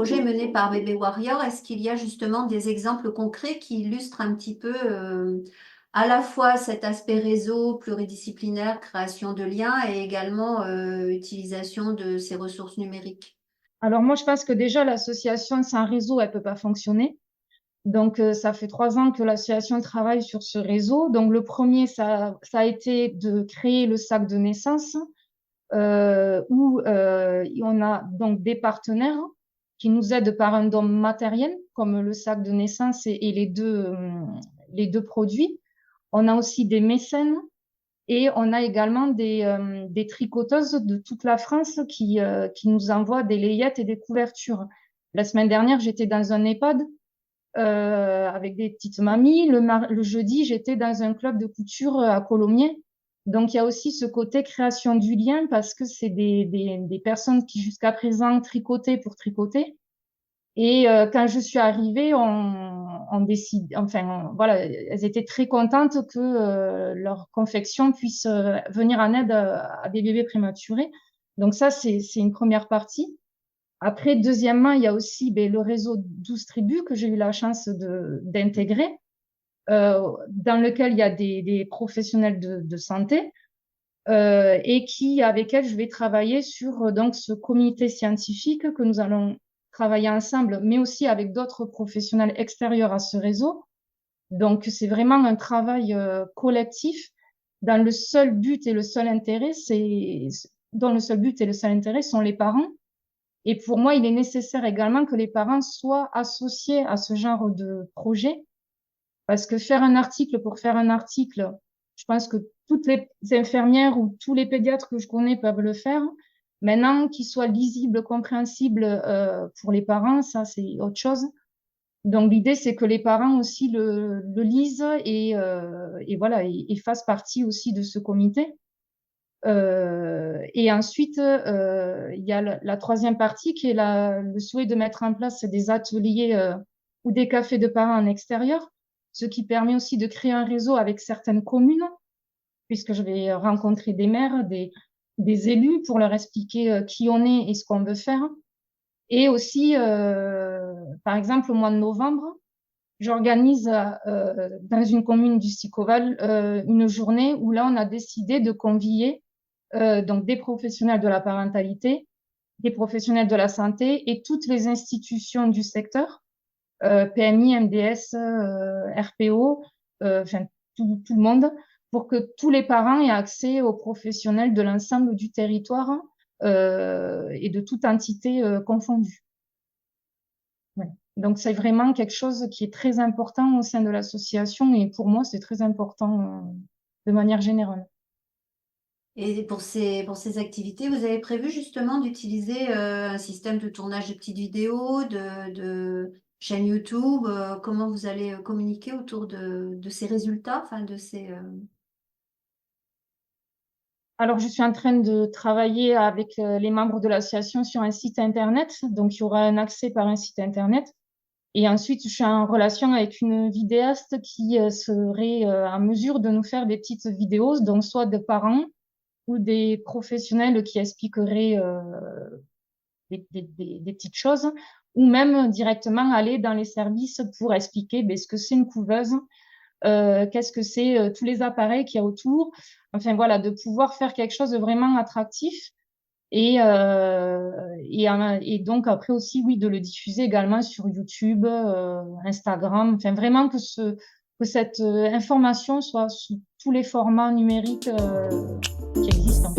projet mené par Bébé Warrior, est-ce qu'il y a justement des exemples concrets qui illustrent un petit peu à la fois cet aspect réseau pluridisciplinaire, création de liens et également utilisation de ces ressources numériques? Alors moi, je pense que déjà, l'association sans réseau, elle peut pas fonctionner. Donc, ça fait 3 ans que l'association travaille sur ce réseau. Donc, le premier, ça a été de créer le sac de naissance, où on a donc des partenaires qui nous aident par un don matériel, comme le sac de naissance et les deux produits. On a aussi des mécènes et on a également des tricoteuses de toute la France qui nous envoient des layettes et des couvertures. La semaine dernière, j'étais dans un EHPAD avec des petites mamies. Le jeudi, j'étais dans un club de couture à Colomiers. Donc, il y a aussi ce côté création du lien parce que c'est des personnes qui jusqu'à présent tricotaient pour tricoter. Et quand je suis arrivée, on décide, enfin, voilà, elles étaient très contentes que leur confection puisse venir en aide à des bébés prématurés. Donc ça, c'est une première partie. Après, deuxièmement, il y a aussi ben, le réseau 12 tribus que j'ai eu la chance d'intégrer, dans lequel il y a des professionnels de santé et avec elles, je vais travailler sur donc ce comité scientifique que nous allons travailler ensemble, mais aussi avec d'autres professionnels extérieurs à ce réseau. Donc, c'est vraiment un travail collectif dans le seul but et le seul intérêt, dont le seul but et le seul intérêt sont les parents. Et pour moi, il est nécessaire également que les parents soient associés à ce genre de projet, parce que faire un article pour faire un article, je pense que toutes les infirmières ou tous les pédiatres que je connais peuvent le faire. Maintenant, qu'il soit lisible, compréhensible pour les parents, ça c'est autre chose. Donc l'idée, c'est que les parents aussi le lisent et voilà, et fassent partie aussi de ce comité. Et ensuite, il y a la troisième partie qui est le souhait de mettre en place des ateliers ou des cafés de parents en extérieur, ce qui permet aussi de créer un réseau avec certaines communes, puisque je vais rencontrer des maires, des élus pour leur expliquer qui on est et ce qu'on veut faire. Et aussi, par exemple, au mois de novembre, j'organise dans une commune du Sicoval une journée où là, on a décidé de convier donc des professionnels de la parentalité, des professionnels de la santé et toutes les institutions du secteur, PMI, MDS, RPO, enfin tout le monde, pour que tous les parents aient accès aux professionnels de l'ensemble du territoire et de toute entité confondue. Ouais. Donc c'est vraiment quelque chose qui est très important au sein de l'association et pour moi c'est très important de manière générale. Et pour ces activités, vous avez prévu justement d'utiliser un système de tournage de petites vidéos, de chaîne YouTube, comment vous allez communiquer autour de ces résultats, enfin de ces... Alors, je suis en train de travailler avec les membres de l'association sur un site internet. Donc, il y aura un accès par un site internet. Et ensuite, je suis en relation avec une vidéaste qui serait en mesure de nous faire des petites vidéos, donc soit de parents ou des professionnels qui expliqueraient des petites choses, ou même directement aller dans les services pour expliquer ben, ce que c'est une couveuse, qu'est-ce que c'est tous les appareils qu'il y a autour. Enfin voilà, de pouvoir faire quelque chose de vraiment attractif et donc après aussi, oui, de le diffuser également sur YouTube, Instagram, enfin vraiment que cette information soit sous tous les formats numériques qui existent.